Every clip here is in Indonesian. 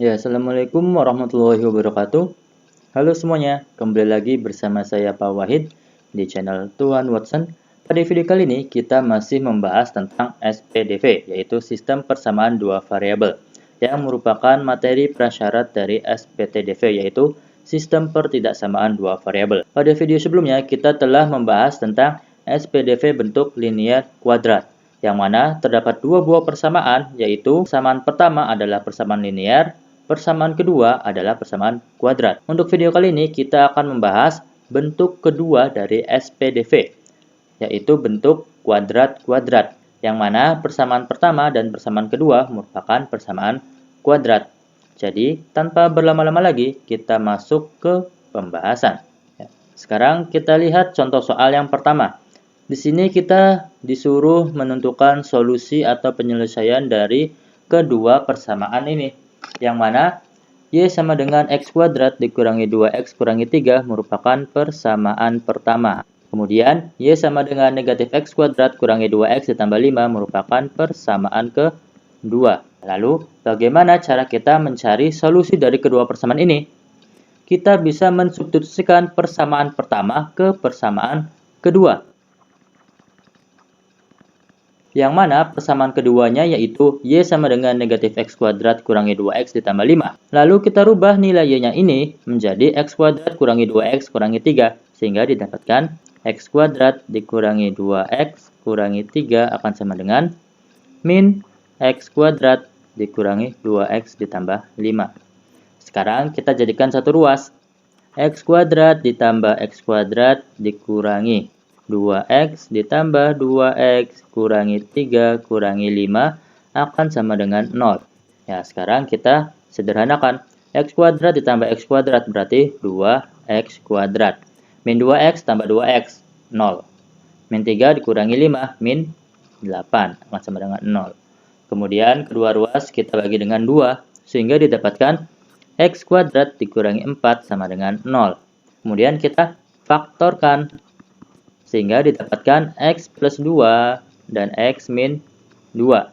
Ya, Assalamualaikum warahmatullahi wabarakatuh. Halo semuanya, kembali lagi bersama saya Pak Wahid di channel Tuan Watson. Pada video kali ini kita masih membahas tentang SPDV, yaitu Sistem Persamaan Dua Variabel, yang merupakan materi prasyarat dari SPTDV, yaitu Sistem Pertidaksamaan Dua Variabel. Pada video sebelumnya kita telah membahas tentang SPDV bentuk linear kuadrat, yang mana terdapat dua buah persamaan, yaitu persamaan pertama adalah persamaan linear, persamaan kedua adalah persamaan kuadrat. Untuk video kali ini kita akan membahas bentuk kedua dari SPDV, yaitu bentuk kuadrat-kuadrat, yang mana persamaan pertama dan persamaan kedua merupakan persamaan kuadrat. Jadi, tanpa berlama-lama lagi, kita masuk ke pembahasan. Sekarang kita lihat contoh soal yang pertama. Di sini kita disuruh menentukan solusi atau penyelesaian dari kedua persamaan ini, yang mana Y sama dengan X kuadrat dikurangi 2X kurangi 3 merupakan persamaan pertama. Kemudian, Y sama dengan negatif X kuadrat kurangi 2X ditambah 5 merupakan persamaan kedua. Lalu, bagaimana cara kita mencari solusi dari kedua persamaan ini? Kita bisa mensubstitusikan persamaan pertama ke persamaan kedua, yang mana persamaan keduanya yaitu Y sama dengan negatif X kuadrat kurangi 2X ditambah 5. Lalu kita rubah nilai Y-nya ini menjadi X kuadrat kurangi 2X kurangi 3, sehingga didapatkan X kuadrat dikurangi 2X kurangi 3 akan sama dengan min X kuadrat dikurangi 2X ditambah 5. Sekarang kita jadikan satu ruas. X kuadrat ditambah X kuadrat dikurangi 2X ditambah 2X kurangi 3 kurangi 5 akan sama dengan 0. Ya, sekarang kita sederhanakan. X kuadrat ditambah X kuadrat berarti 2X kuadrat. Min 2X tambah 2X, 0. Min 3 dikurangi 5, min 8 akan sama dengan 0. Kemudian kedua ruas kita bagi dengan 2, sehingga didapatkan X kuadrat dikurangi 4 sama dengan 0. Kemudian kita faktorkan, sehingga didapatkan X plus 2 dan X min 2.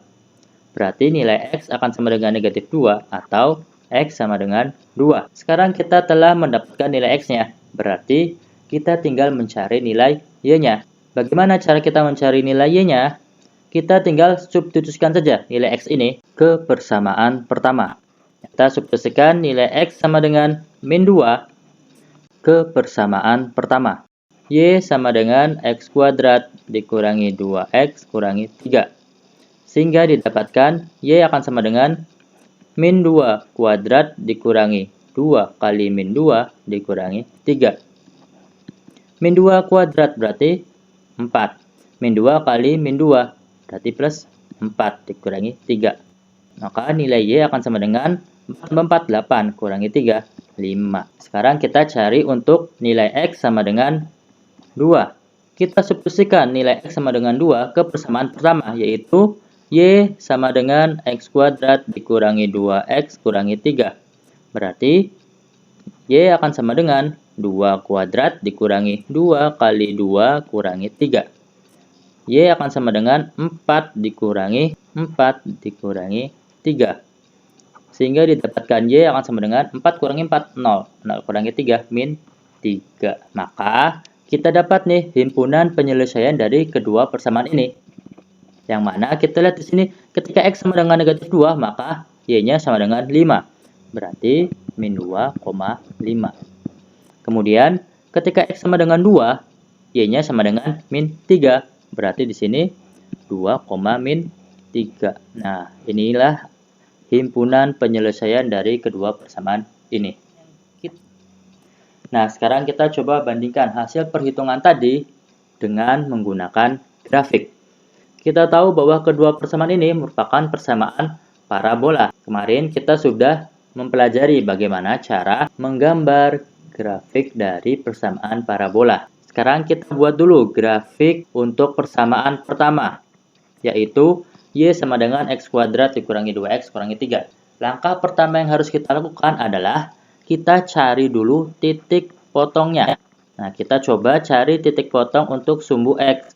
Berarti nilai X akan sama dengan negatif 2 atau X sama dengan 2. Sekarang kita telah mendapatkan nilai X-nya. Berarti kita tinggal mencari nilai Y-nya. Bagaimana cara kita mencari nilai Y-nya? Kita tinggal substitusikan saja nilai X ini ke persamaan pertama. Kita substitusikan nilai X sama dengan min 2 ke persamaan pertama. Y sama dengan X kuadrat dikurangi 2X kurangi 3. Sehingga didapatkan Y akan sama dengan min 2 kuadrat dikurangi 2 kali min 2 dikurangi 3. Min 2 kuadrat berarti 4. Min 2 kali min 2 berarti plus 4 dikurangi 3. Maka nilai Y akan sama dengan 4 tambah 4, 8 kurangi 3, 5. Sekarang kita cari untuk nilai X sama dengan 2. Kita substitusikan nilai X sama dengan 2 ke persamaan pertama, yaitu Y sama dengan X kuadrat dikurangi 2X kurangi 3. Berarti Y akan sama dengan 2 kuadrat dikurangi 2 kali 2 kurangi 3. Y akan sama dengan 4 dikurangi 4 dikurangi 3. Sehingga didapatkan Y akan sama dengan 4 kurangi 4, 0. 0 kurangi 3, min 3. Maka kita dapat nih himpunan penyelesaian dari kedua persamaan ini. Yang mana kita lihat di sini ketika X sama dengan negatif 2, maka Y-nya sama dengan 5. Berarti min 2,5. Kemudian ketika X sama dengan 2, Y-nya sama dengan min 3. Berarti di sini 2, min 3. Nah, inilah himpunan penyelesaian dari kedua persamaan ini. Nah, sekarang kita coba bandingkan hasil perhitungan tadi dengan menggunakan grafik. Kita tahu bahwa kedua persamaan ini merupakan persamaan parabola. Kemarin kita sudah mempelajari bagaimana cara menggambar grafik dari persamaan parabola. Sekarang kita buat dulu grafik untuk persamaan pertama, yaitu Y sama dengan X kuadrat dikurangi 2X kurangi 3. Langkah pertama yang harus kita lakukan adalah kita cari dulu titik potongnya. Nah, kita coba cari titik potong untuk sumbu X.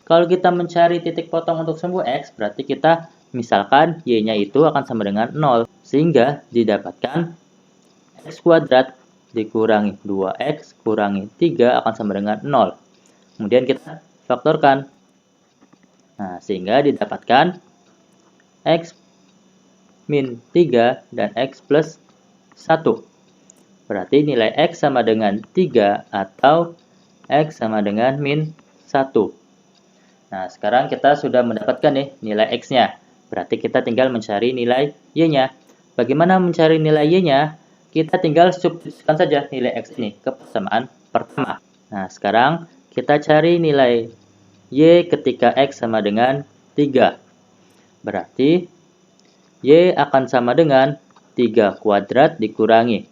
Kalau kita mencari titik potong untuk sumbu X, berarti kita misalkan Y-nya itu akan sama dengan 0. Sehingga didapatkan X kuadrat dikurangi 2X kurangi 3 akan sama dengan 0. Kemudian kita faktorkan. Nah, sehingga didapatkan X min 3 dan X plus 1. Berarti nilai X sama dengan 3 atau X sama dengan min 1. Nah, sekarang kita sudah mendapatkan nih nilai X-nya. Berarti kita tinggal mencari nilai Y-nya. Bagaimana mencari nilai Y-nya? Kita tinggal substitusikan saja nilai X ini ke persamaan pertama. Nah, sekarang kita cari nilai Y ketika X sama dengan 3. Berarti Y akan sama dengan 3 kuadrat dikurangi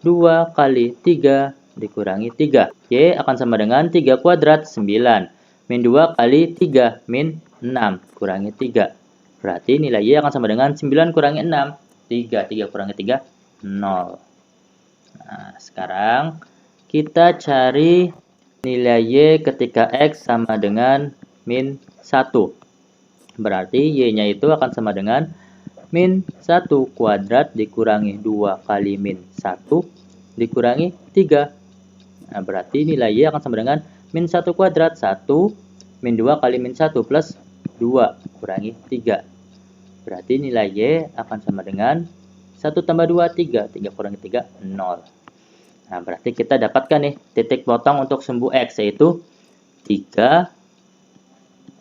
2 kali 3 dikurangi 3. Y akan sama dengan 3 kuadrat 9. Min 2 kali 3 min 6 kurangi 3. Berarti nilai Y akan sama dengan 9 kurangi 6. 3 kurangi 3, 0. Nah, sekarang kita cari nilai Y ketika X sama dengan min 1. Berarti Y-nya itu akan sama dengan min 1 kuadrat dikurangi 2 kali min 1 dikurangi 3. Nah, berarti nilai Y akan sama dengan min 1 kuadrat 1 min 2 kali min 1 plus 2 kurangi 3. Berarti nilai Y akan sama dengan 1 tambah 2, 3. 3 kurangi 3, 0. Nah, berarti kita dapatkan nih titik potong untuk sumbu X, yaitu 3,0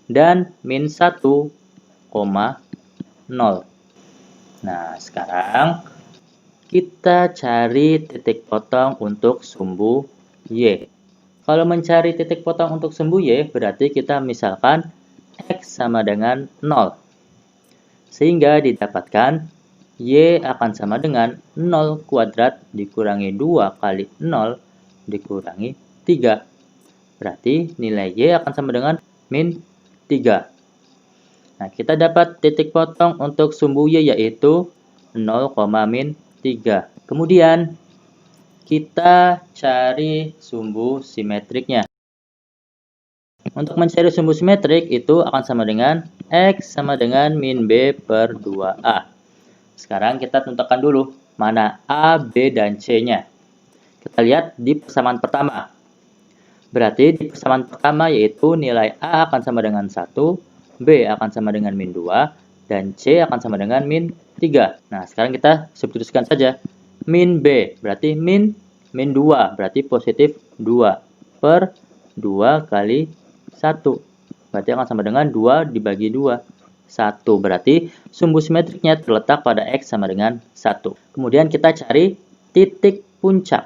dan min 1,0. Nah, sekarang kita cari titik potong untuk sumbu Y. Kalau mencari titik potong untuk sumbu Y, berarti kita misalkan X sama dengan 0. Sehingga didapatkan Y akan sama dengan 0 kuadrat dikurangi 2 kali 0 dikurangi 3. Berarti nilai Y akan sama dengan min 3. Nah, kita dapat titik potong untuk sumbu Y yaitu 0, min 3. Kemudian kita cari sumbu simetriknya. Untuk mencari sumbu simetrik itu akan sama dengan X sama dengan min B per 2A. Sekarang kita tentukan dulu mana A, B, dan C-nya. Kita lihat di persamaan pertama. Berarti di persamaan pertama yaitu nilai A akan sama dengan 1, B akan sama dengan min 2, dan C akan sama dengan min 3. Nah, sekarang kita substitusikan saja. Min B berarti min 2, berarti positif 2 per 2 kali 1. Berarti akan sama dengan 2 dibagi 2. 1. Berarti sumbu simetriknya terletak pada X sama dengan 1. Kemudian kita cari titik puncak.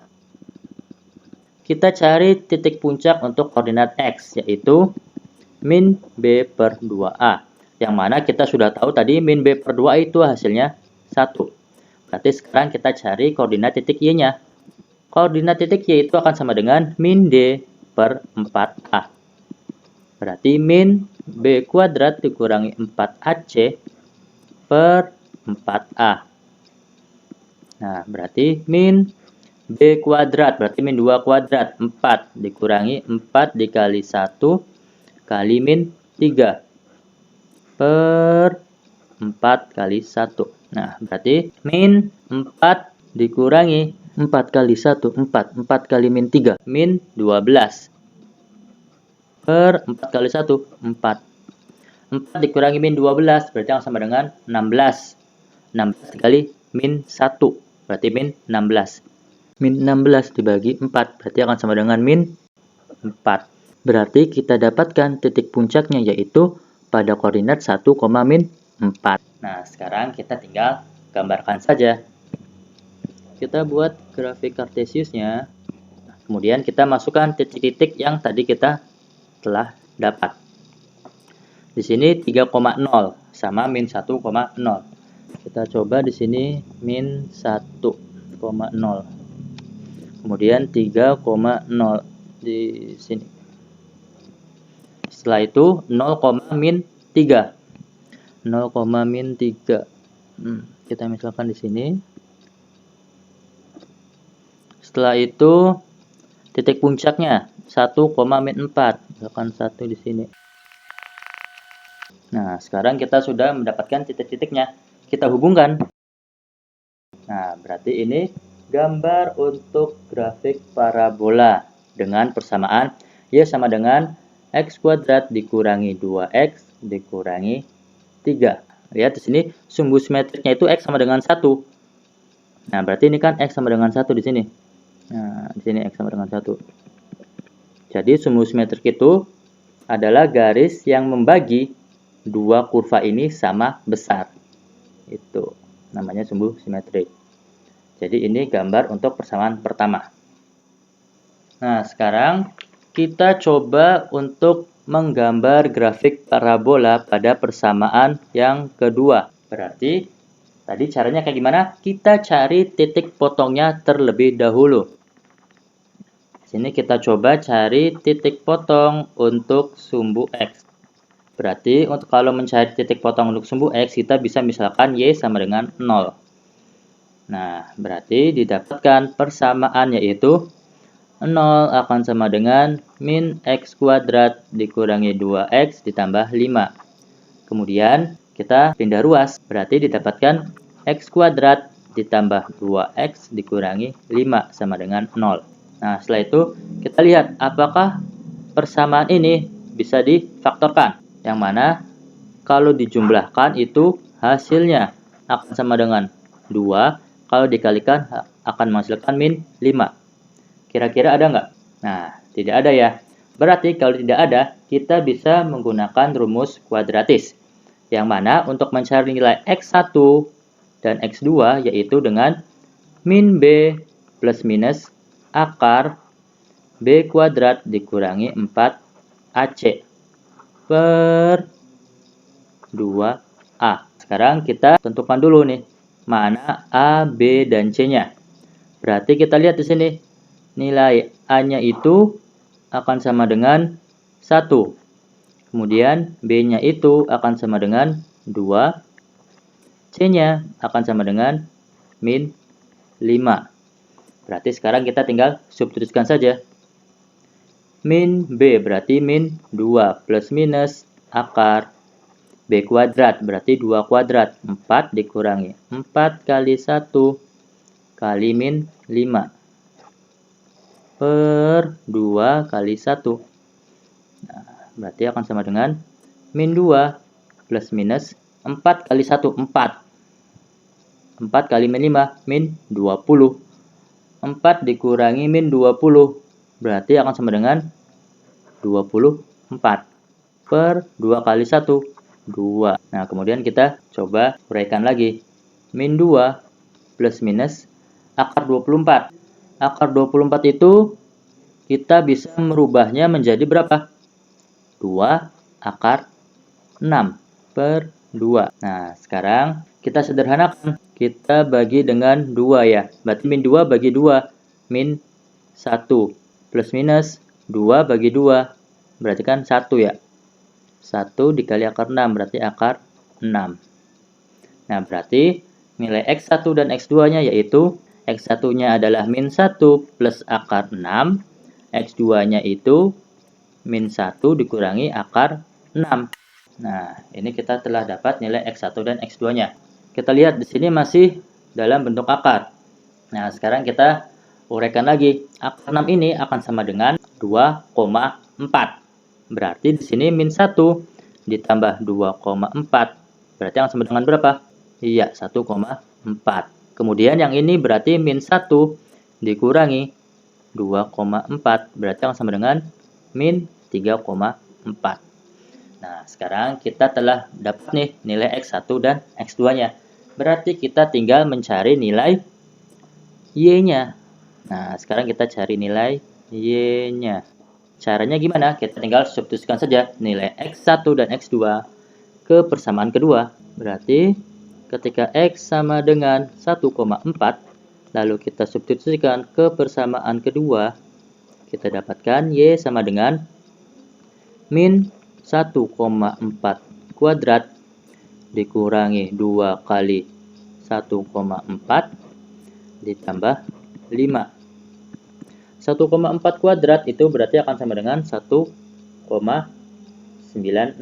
Kita cari titik puncak untuk koordinat X, yaitu min B per 2A. Yang mana kita sudah tahu tadi min B per 2A itu hasilnya 1. Berarti sekarang kita cari koordinat titik Y-nya. Koordinat titik Y itu akan sama dengan min D per 4A. Berarti min B kuadrat dikurangi 4AC per 4A. Nah, berarti min B kuadrat, berarti min 2 kuadrat, 4 dikurangi 4 dikali 1 kali min 3 per 4 kali 1. Nah, berarti min 4 dikurangi 4 kali 1, 4. 4 kali min 3, min 12. Per 4 kali 1, 4. 4 dikurangi min 12, berarti yang sama dengan 16. 16 dikali min 1, berarti min 16. Min 16 dibagi 4, berarti akan sama dengan min 4. Berarti kita dapatkan titik puncaknya yaitu pada koordinat 1, min 4. Nah, sekarang kita tinggal gambarkan saja. Kita buat grafik kartesiusnya. Nah, kemudian kita masukkan titik-titik yang tadi kita telah dapat. Di sini 3,0 sama min 1,0. Kita coba di sini min 1,0. Kemudian 3,0 di sini. Setelah itu 0, min 3. 0, min 3. Kita misalkan di sini. Setelah itu titik puncaknya 1, min 4. Misalkan 1 di sini. Nah, sekarang kita sudah mendapatkan titik-titiknya. kita hubungkan. Nah, berarti ini gambar untuk grafik parabola dengan persamaan Y sama dengan X kuadrat dikurangi 2X dikurangi 3. Lihat di sini sumbu simetriknya itu X sama dengan 1. Nah, berarti ini kan X sama dengan 1 di sini. Nah, di sini X sama dengan 1. Jadi sumbu simetrik itu adalah garis yang membagi dua kurva ini sama besar. Itu namanya sumbu simetrik. Jadi ini gambar untuk persamaan pertama. Nah, sekarang kita coba untuk menggambar grafik parabola pada persamaan yang kedua. Berarti tadi caranya kayak gimana? Kita cari titik potongnya terlebih dahulu. Sini kita coba cari titik potong untuk sumbu X. Berarti untuk kalau mencari titik potong untuk sumbu X, kita bisa misalkan Y sama dengan 0. Nah, berarti didapatkan persamaan yaitu 0 akan sama dengan min X kuadrat dikurangi 2X ditambah 5. Kemudian kita pindah ruas, berarti didapatkan X kuadrat ditambah 2X dikurangi 5 sama dengan 0. Nah, setelah itu kita lihat apakah persamaan ini bisa difaktorkan. Yang mana kalau dijumlahkan itu hasilnya akan sama dengan 2. Kalau dikalikan akan menghasilkan min 5. Kira-kira ada nggak? Nah, tidak ada ya. Berarti kalau tidak ada, kita bisa menggunakan rumus kuadratis. Yang mana untuk mencari nilai X1 dan X2 yaitu dengan min B plus minus akar B kuadrat dikurangi 4AC per 2A. Sekarang kita tentukan dulu nih, mana A, B, dan C-nya. Berarti kita lihat di sini, nilai A-nya itu akan sama dengan 1. Kemudian B-nya itu akan sama dengan 2. C-nya akan sama dengan min 5. Berarti sekarang kita tinggal substitusikan saja. Min B berarti min 2 plus minus akar B kuadrat berarti 2 kuadrat. 4 dikurangi 4 kali 1 kali min 5 per 2 kali 1. Nah, berarti akan sama dengan min 2 plus minus 4 kali 1, 4. 4 kali min 5, min 20. 4 dikurangi min 20, berarti akan sama dengan 24. Per 2 kali 1, 2. Nah, kemudian kita coba uraikan lagi. Min 2 plus minus akar 24. Akar 24 itu kita bisa merubahnya menjadi berapa? 2 akar 6 per 2. Nah, sekarang kita sederhanakan. Kita bagi dengan 2 ya. Berarti min 2 bagi 2. Min 1. Plus minus 2 bagi 2. Berarti kan 1 ya. 1 dikali akar 6 berarti akar 6. Nah, berarti nilai X1 dan X2-nya yaitu X1-nya adalah min 1 plus akar 6. X2-nya itu min 1 dikurangi akar 6. Nah, ini kita telah dapat nilai X1 dan X2-nya. Kita lihat di sini masih dalam bentuk akar. Nah, sekarang kita uraikan lagi. Akar 6 ini akan sama dengan 2,4. Berarti di sini min 1 ditambah 2,4. Berarti akan sama dengan berapa? Iya, 1,4. Kemudian yang ini berarti min 1 dikurangi 2,4. Berarti akan sama dengan min 3,4. Nah, sekarang kita telah dapat nih nilai X1 dan X2-nya. Berarti kita tinggal mencari nilai Y-nya. Nah, sekarang kita cari nilai Y-nya. Caranya gimana? Kita tinggal substitusikan saja nilai X1 dan X2 ke persamaan kedua. Berarti ketika X sama dengan 1,4, lalu kita substitusikan ke persamaan kedua, kita dapatkan Y sama dengan min 1,4 kuadrat dikurangi 2 kali 1,4 ditambah 5. 1,4 kuadrat itu berarti akan sama dengan 1,96.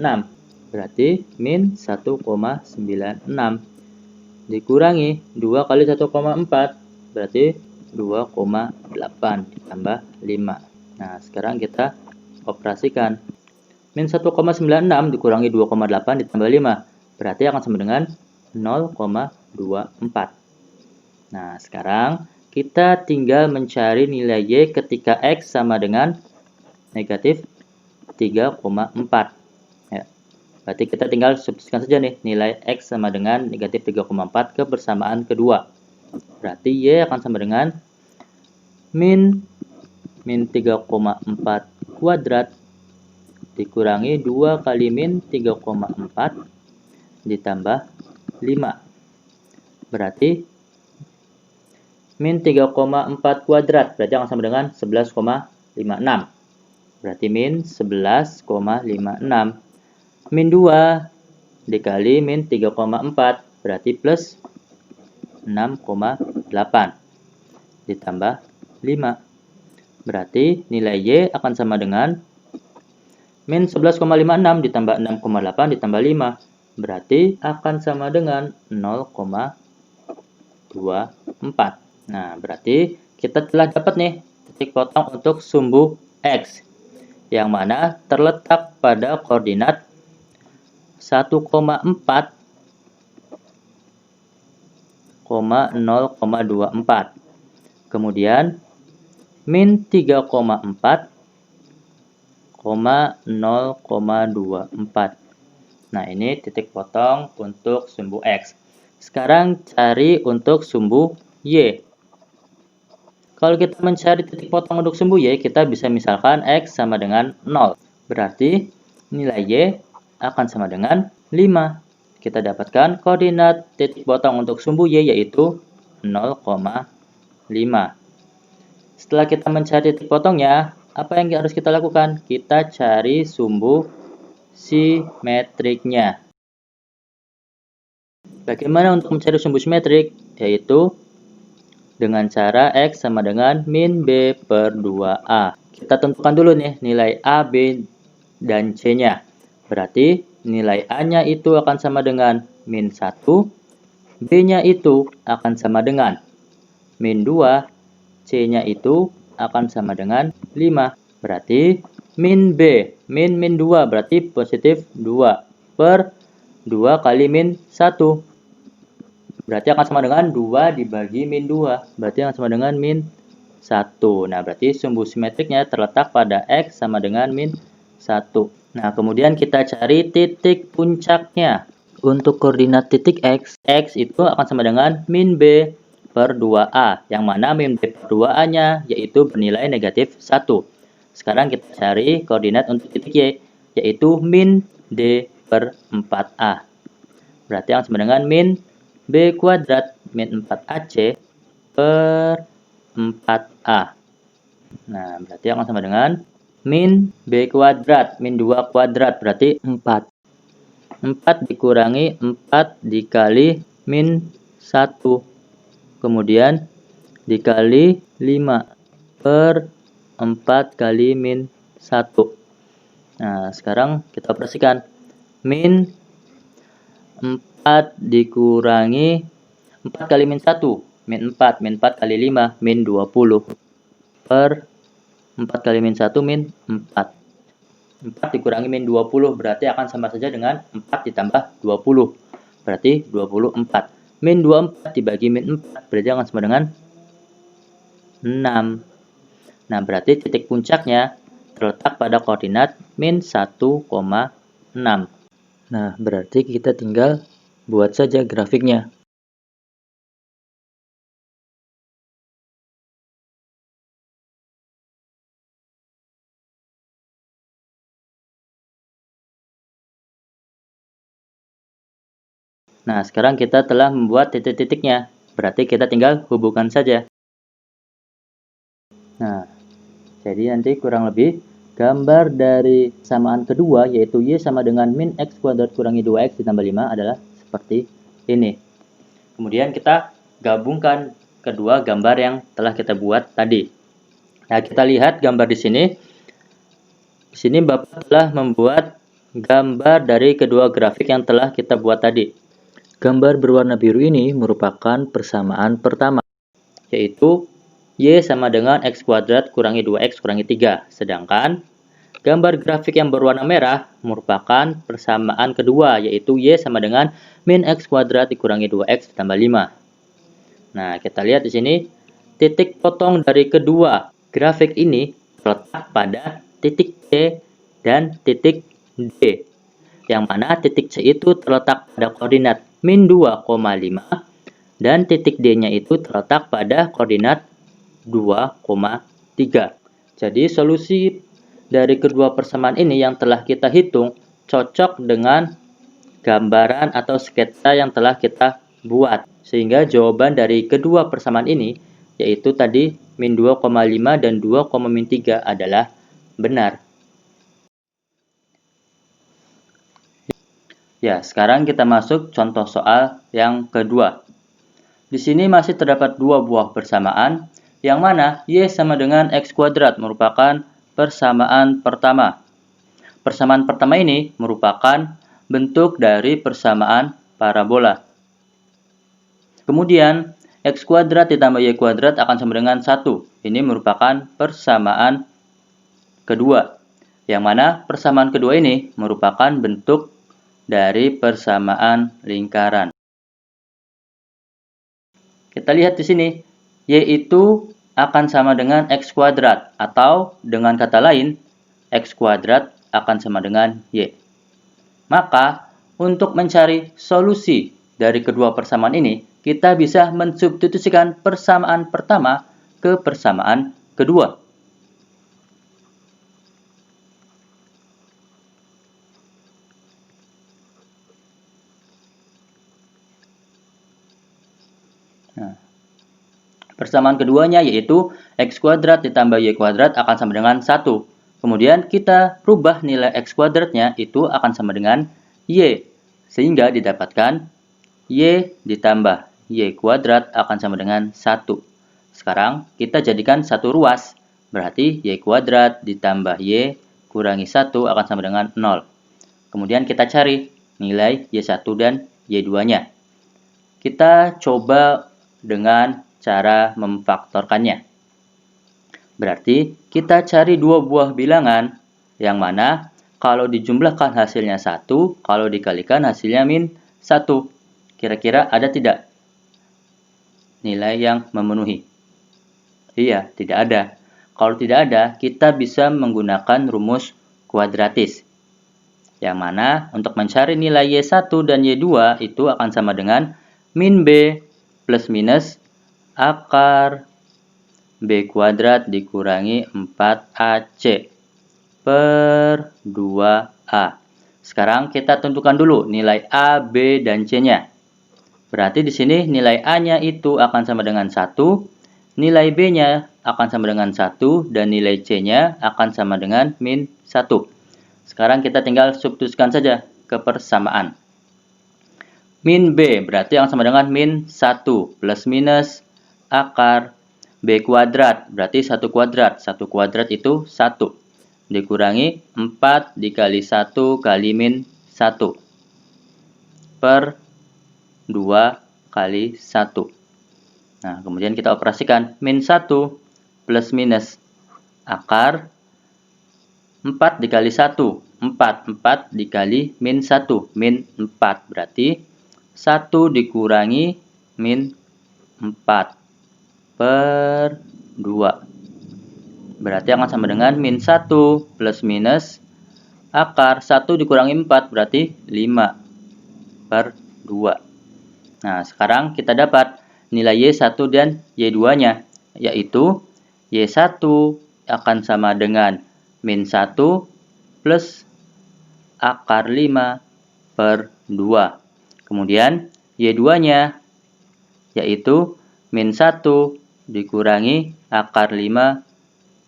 Berarti min 1,96. dikurangi 2 kali 1,4 berarti 2,8 ditambah 5. Nah, sekarang kita operasikan. Min 1,96 dikurangi 2,8 ditambah 5 berarti akan sama dengan 0,24. Nah, sekarang kita tinggal mencari nilai Y ketika X sama dengan negatif 3,4. Ya, berarti kita tinggal substitusikan saja nih nilai X sama dengan negatif 3,4 ke persamaan kedua. Berarti Y akan sama dengan min 3,4 kuadrat dikurangi 2 kali min 3,4 ditambah 5. Berarti min 3,4 kuadrat berarti akan sama dengan 11,56. Berarti min 11,56. Min 2 dikali min 3,4 berarti plus 6,8 ditambah 5. Berarti nilai Y akan sama dengan min 11,56 ditambah 6,8 ditambah 5. Berarti akan sama dengan 0,24. Nah, berarti kita telah dapat nih titik potong untuk sumbu X yang mana terletak pada koordinat 1,4, 0,24. Kemudian min 3,4, 0,24. Nah, ini titik potong untuk sumbu X. Sekarang cari untuk sumbu Y. Kalau kita mencari titik potong untuk sumbu Y, kita bisa misalkan X sama dengan 0. Berarti nilai Y akan sama dengan 5. Kita dapatkan koordinat titik potong untuk sumbu Y yaitu 0,5. Setelah kita mencari titik potongnya, apa yang harus kita lakukan? Kita cari sumbu simetriknya. Bagaimana untuk mencari sumbu simetrik? Yaitu dengan cara X sama dengan min B per 2A. Kita tentukan dulu nih nilai A, B, dan C-nya. Berarti nilai A-nya itu akan sama dengan min 1, B-nya itu akan sama dengan min 2, C-nya itu akan sama dengan 5. Berarti min B, min 2 berarti positif 2 per 2 kali min 1. Berarti akan sama dengan 2 dibagi min 2. Berarti akan sama dengan min 1. Nah, berarti sumbu simetriknya terletak pada X sama dengan min 1. Nah, kemudian kita cari titik puncaknya. Untuk koordinat titik X, X itu akan sama dengan min B per 2A. Yang mana min B per 2A-nya yaitu bernilai negatif 1. Sekarang kita cari koordinat untuk titik Y, yaitu min D per 4A. Berarti akan sama dengan min B kuadrat min 4AC per 4A. Nah, berarti akan sama dengan min B kuadrat min 2 kuadrat berarti 4. 4 dikurangi 4 dikali min 1. Kemudian dikali 5 per 4 kali min 1. Nah, sekarang kita operasikan. Min 4 dikurangi 4 kali min 1, min 4, min 4 kali 5, min 20, per 4 kali min 1, min 4. 4 dikurangi min 20, berarti akan sama saja dengan 4 ditambah 20, berarti 24. Min 24 dibagi min 4, berarti akan sama dengan 6. Nah, berarti titik puncaknya terletak pada koordinat min 1,6. Nah, berarti kita tinggal buat saja grafiknya. Nah, sekarang kita telah membuat titik-titiknya. Berarti kita tinggal hubungkan saja. Nah, jadi nanti kurang lebih gambar dari samaan kedua yaitu Y sama dengan min X kuadrat kurangi 2X ditambah 5 adalah seperti ini. Kemudian kita gabungkan kedua gambar yang telah kita buat tadi. Nah, kita lihat gambar di sini. Di sini Bapak telah membuat gambar dari kedua grafik yang telah kita buat tadi. Gambar berwarna biru ini merupakan persamaan pertama, yaitu Y sama dengan X kuadrat kurangi 2X kurangi 3. Sedangkan gambar grafik yang berwarna merah merupakan persamaan kedua, yaitu Y sama dengan min X kuadrat dikurangi 2X ditambah 5. Nah, kita lihat di sini, titik potong dari kedua grafik ini terletak pada titik C dan titik D, yang mana titik C itu terletak pada koordinat min 2,5 dan titik D-nya itu terletak pada koordinat 2,3. Jadi solusi dari kedua persamaan ini yang telah kita hitung cocok dengan gambaran atau sketsa yang telah kita buat. Sehingga jawaban dari kedua persamaan ini, yaitu tadi min 2,5 dan 2,3 adalah benar. Ya, sekarang kita masuk contoh soal yang kedua. Di sini masih terdapat dua buah persamaan, yang mana Y sama dengan X kuadrat merupakan persamaan pertama. Persamaan pertama ini merupakan bentuk dari persamaan parabola. Kemudian, X kuadrat ditambah Y kuadrat akan sama dengan 1. Ini merupakan persamaan kedua. Yang mana persamaan kedua ini merupakan bentuk dari persamaan lingkaran. Kita lihat di sini, Y itu akan sama dengan X kuadrat, atau dengan kata lain, X kuadrat akan sama dengan Y. Maka, untuk mencari solusi dari kedua persamaan ini, kita bisa mensubstitusikan persamaan pertama ke persamaan kedua. Nah, persamaan keduanya yaitu X kuadrat ditambah Y kuadrat akan sama dengan 1. Kemudian kita rubah nilai X kuadratnya itu akan sama dengan Y. Sehingga didapatkan Y ditambah Y kuadrat akan sama dengan 1. Sekarang kita jadikan satu ruas. Berarti Y kuadrat ditambah Y kurangi 1 akan sama dengan 0. Kemudian kita cari nilai Y1 dan Y2-nya. Kita coba dengan cara memfaktorkannya. Berarti kita cari dua buah bilangan yang mana kalau dijumlahkan hasilnya 1, kalau dikalikan hasilnya min 1. Kira-kira ada tidak nilai yang memenuhi? Iya, tidak ada. Kalau tidak ada, kita bisa menggunakan rumus kuadratis. Yang mana untuk mencari nilai Y1 dan Y2 itu akan sama dengan min B plus minus akar B kuadrat dikurangi 4AC per 2A. Sekarang kita tentukan dulu nilai A, B, dan C-nya. Berarti di sini nilai A-nya itu akan sama dengan 1, nilai B-nya akan sama dengan 1, dan nilai C-nya akan sama dengan min 1. Sekarang kita tinggal substitusikan saja ke persamaan. Min B berarti yang sama dengan min 1 plus minus akar B kuadrat berarti 1 kuadrat. 1 kuadrat itu 1. Dikurangi 4 dikali 1 kali min 1 per 2 kali 1. Nah, kemudian kita operasikan min 1 plus minus akar 4 dikali 1. 4 dikali min 1. Min 4 berarti 1 dikurangi min 4 per 2. Berarti akan sama dengan min 1 plus minus akar 1 dikurangi 4 berarti 5 per 2. Nah, sekarang kita dapat nilai Y1 dan Y2-nya, yaitu Y1 akan sama dengan min 1 plus akar 5 per 2. Kemudian Y2-nya yaitu min 1 dikurangi akar 5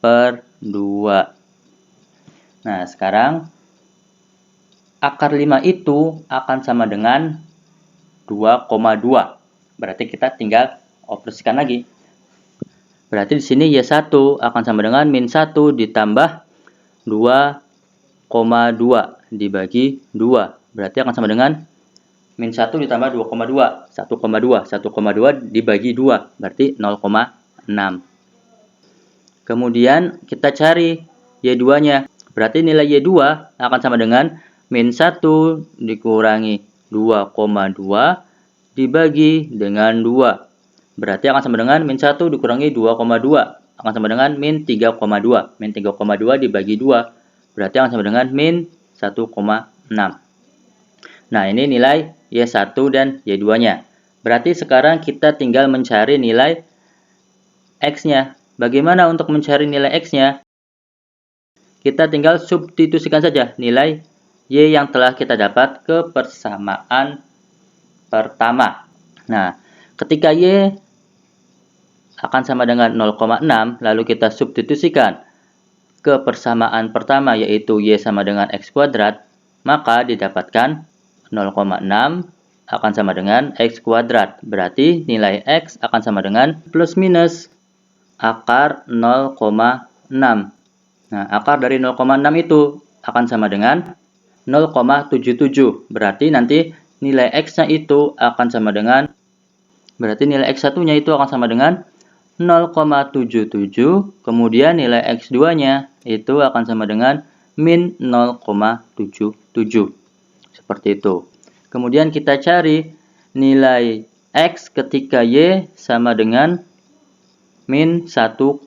per 2. Nah, sekarang akar 5 itu akan sama dengan 2,2. Berarti kita tinggal operasikan lagi. Berarti di sini Y1 akan sama dengan min 1 ditambah 2,2 dibagi 2. Berarti akan sama dengan min 1 ditambah 2,2. 1,2. 1,2 dibagi 2, berarti 0,6. Kemudian kita cari Y2-nya. Berarti nilai Y2 akan sama dengan min 1 dikurangi 2,2 dibagi dengan 2. Berarti akan sama dengan min 1 dikurangi 2,2. Akan sama dengan min 3,2. Min 3,2 dibagi 2. Berarti akan sama dengan min 1,6. Nah, ini nilai Y1 dan Y2-nya. Berarti sekarang kita tinggal mencari nilai X-nya. Bagaimana untuk mencari nilai X-nya? Kita tinggal substitusikan saja nilai Y yang telah kita dapat ke persamaan pertama. Nah, ketika Y akan sama dengan 0,6, lalu kita substitusikan ke persamaan pertama, yaitu Y sama dengan X kuadrat, maka didapatkan 0,6 akan sama dengan X kuadrat. Berarti nilai X akan sama dengan plus minus akar 0,6. Nah, akar dari 0,6 itu akan sama dengan 0,77. Berarti nanti nilai X-nya itu akan sama dengan, berarti nilai X1-nya itu akan sama dengan 0,77. Kemudian nilai X2-nya itu akan sama dengan min 0,77. Seperti itu. Kemudian kita cari nilai X ketika Y sama dengan min 1,6.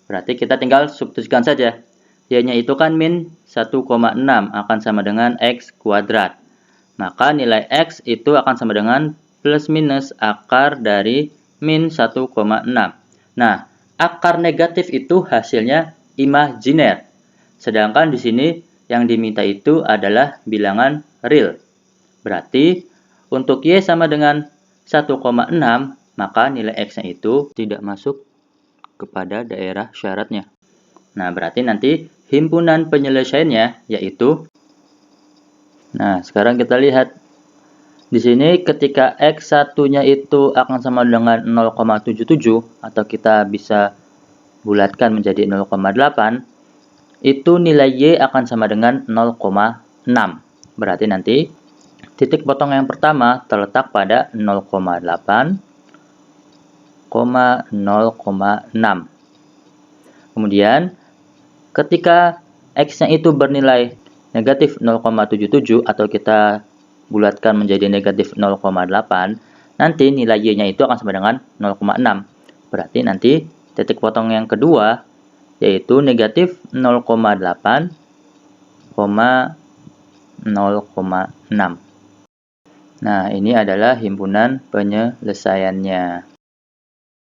Berarti kita tinggal substitusikan saja. Y-nya itu kan min 1,6 akan sama dengan X kuadrat. Maka nilai X itu akan sama dengan plus minus akar dari min 1,6. Nah, akar negatif itu hasilnya imajiner. Sedangkan di sini yang diminta itu adalah bilangan real. Berarti untuk Y sama dengan 1,6, maka nilai X-nya itu tidak masuk kepada daerah syaratnya. Nah, berarti nanti himpunan penyelesaiannya yaitu, nah, sekarang kita lihat di sini ketika X1-nya itu akan sama dengan 0,77 atau kita bisa bulatkan menjadi 0,8, itu nilai Y akan sama dengan 0,6. Berarti nanti titik potong yang pertama terletak pada 0,8, 0,6. Kemudian ketika X-nya itu bernilai negatif 0,77 atau kita bulatkan menjadi negatif 0,8, nanti nilai Y-nya itu akan sama dengan 0,6. Berarti nanti titik potong yang kedua yaitu negatif 0,8, 0,6. Nah, ini adalah himpunan penyelesaiannya.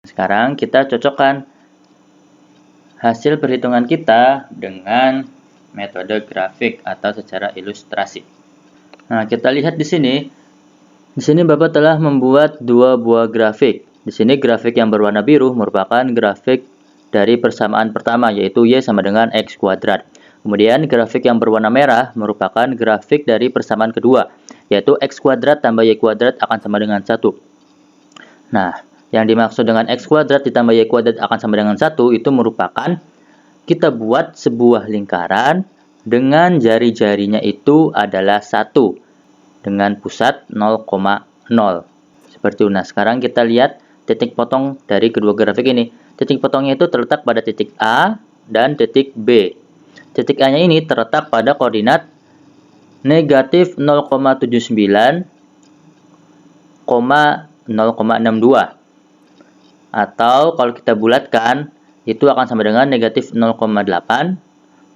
Sekarang kita cocokkan hasil perhitungan kita dengan metode grafik atau secara ilustrasi. Nah, kita lihat di sini. Di sini Bapak telah membuat dua buah grafik. Di sini grafik yang berwarna biru merupakan grafik dari persamaan pertama, yaitu Y sama dengan X kuadrat. Kemudian grafik yang berwarna merah merupakan grafik dari persamaan kedua, yaitu X kuadrat tambah Y kuadrat akan sama dengan 1. Nah, yang dimaksud dengan X kuadrat ditambah Y kuadrat akan sama dengan 1 itu merupakan kita buat sebuah lingkaran dengan jari-jarinya itu adalah 1 dengan pusat 0,0. Seperti itu. Nah, sekarang kita lihat titik potong dari kedua grafik ini. Titik potongnya itu terletak pada titik A dan titik B. Titik A-nya ini terletak pada koordinat negatif 0,79, 0,62. Atau kalau kita bulatkan, itu akan sama dengan negatif 0,8,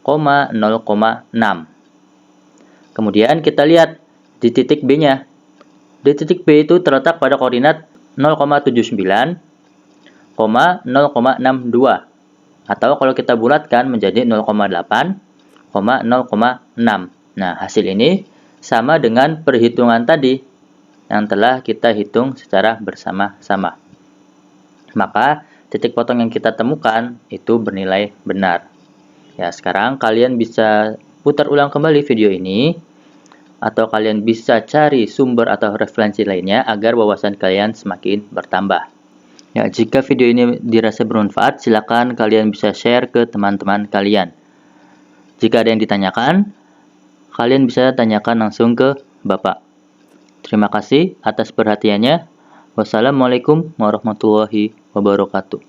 0,6. Kemudian kita lihat di titik B-nya. Di titik B itu terletak pada koordinat 0,79, 0,62. Atau kalau kita bulatkan menjadi 0,8, 0,6. Nah, hasil ini sama dengan perhitungan tadi yang telah kita hitung secara bersama-sama. Maka titik potong yang kita temukan itu bernilai benar. Ya, sekarang kalian bisa putar ulang kembali video ini, atau kalian bisa cari sumber atau referensi lainnya agar wawasan kalian semakin bertambah. Ya, jika video ini dirasa bermanfaat, silakan kalian bisa share ke teman-teman kalian. Jika ada yang ditanyakan, kalian bisa tanyakan langsung ke Bapak. Terima kasih atas perhatiannya. Wassalamualaikum warahmatullahi wabarakatuh.